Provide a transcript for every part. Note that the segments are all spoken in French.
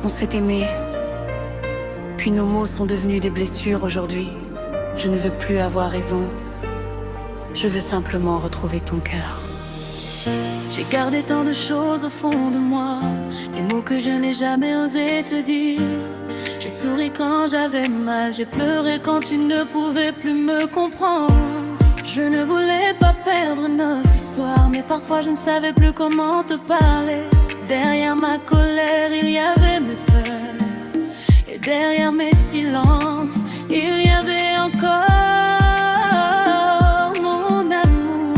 On s'est aimé, puis nos mots sont devenus des blessures aujourd'hui. Je ne veux plus avoir raison, je veux simplement retrouver ton cœur. J'ai gardé tant de choses au fond de moi, des mots que je n'ai jamais osé te dire. J'ai souri quand j'avais mal, j'ai pleuré quand tu ne pouvais plus me comprendre. Je ne voulais pas perdre notre histoire, mais parfois je ne savais plus comment te parler. Derrière ma colère, il y avait mes peurs, et derrière mes silences, il y avait encore mon amour.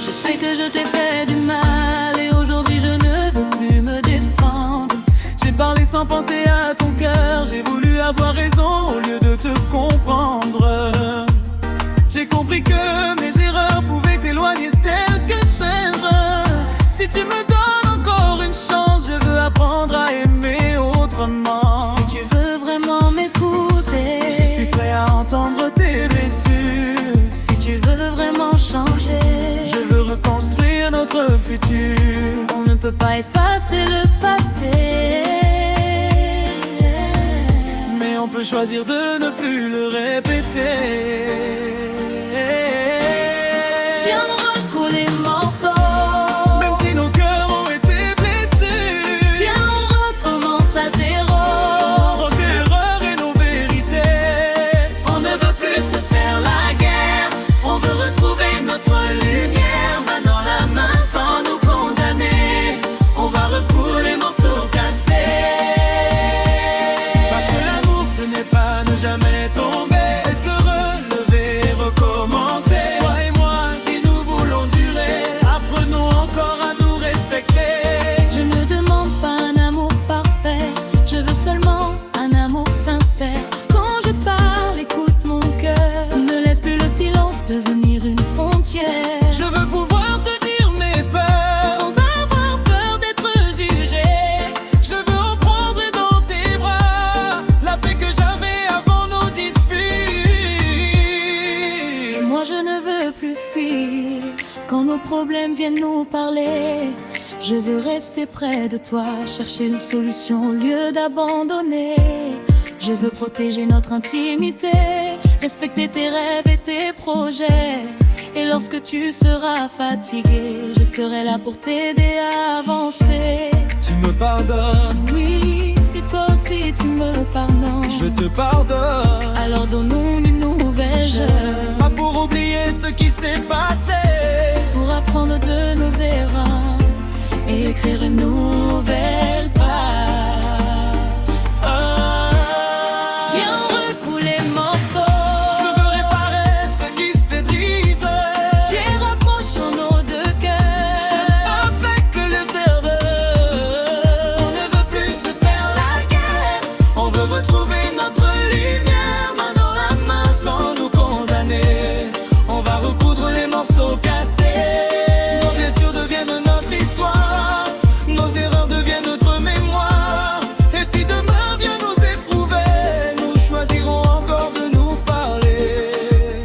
Je sais que je t'ai fait du mal, et aujourd'hui je ne veux plus me défendre. J'ai parlé sans penser à ton cœur, j'ai voulu avoir raison au lieu de te comprendre. J'ai compris que mes erreurs pouvaient t'éloigner celles que j'aime. Si tu me donnes encore une chance, je veux apprendre à aimer autrement. Si tu veux vraiment m'écouter, je suis prêt à entendre tes blessures. Si tu veux vraiment changer, je veux reconstruire notre futur. On ne peut pas effacer le passé, mais on peut choisir de ne plus le répéter. Viens, on recoule les morceaux, même si nos cœurs ont été blessés. Viens, on recommence à zéro. Nos erreurs et nos vérités. On ne veut plus se faire la guerre, on veut retrouver notre lumière. Main dans la main sans nous condamner, on va recoudre les morceaux cassés. Parce que l'amour ce n'est pas ne jamais tomber, c'est se relever et recommencer. Toi et moi, si nous voulons durer, apprenons encore à nous respecter. Je ne demande pas un amour parfait, je veux seulement un amour sincère. Quand je parle, écoute mon cœur, ne laisse plus le silence devenir une frontière. Je veux pouvoir te dire mes peurs sans avoir peur d'être jugé. Je veux reprendre dans tes bras la paix que j'avais avant nos disputes. Et moi je ne veux plus fuir quand nos problèmes viennent nous parler. Je veux rester près de toi, chercher une solution au lieu d'abandonner. Je veux protéger notre intimité, respecter tes rêves et tes projets. Et lorsque tu seras fatigué, je serai là pour t'aider à avancer. Tu me pardonnes? Oui, si toi aussi tu me pardonnes, je te pardonne. alors donne-nous une nouvelle chance. Pas pour oublier ce qui s'est passé, pour apprendre de nos erreurs et écrire une nouvelle page. Viens, on recoule les morceaux. Je veux réparer ce qui se fait briser. Viens, rapprochons nos deux cœurs avec les erreurs. On ne veut plus se faire la guerre, on veut retrouver notre lumière. Main dans la main sans nous condamner, on va recoudre les morceaux cassés. Nos blessures deviennent notre histoire, nos erreurs deviennent notre mémoire. Et si demain vient nous éprouver, nous choisirons encore de nous parler.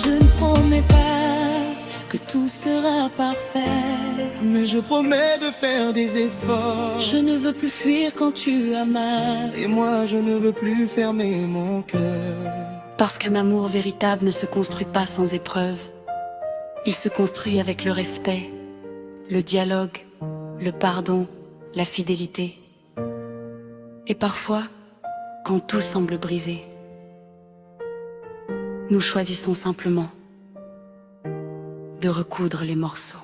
Je ne promets pas que tout sera parfait, mais je promets de faire des efforts. je ne veux plus fuir quand tu as mal, et moi je ne veux plus fermer mon cœur. parce qu'un amour véritable ne se construit pas sans épreuve. Il se construit avec le respect, le dialogue, le pardon, la fidélité. Et parfois, quand tout semble brisé, nous choisissons simplement de recoudre les morceaux.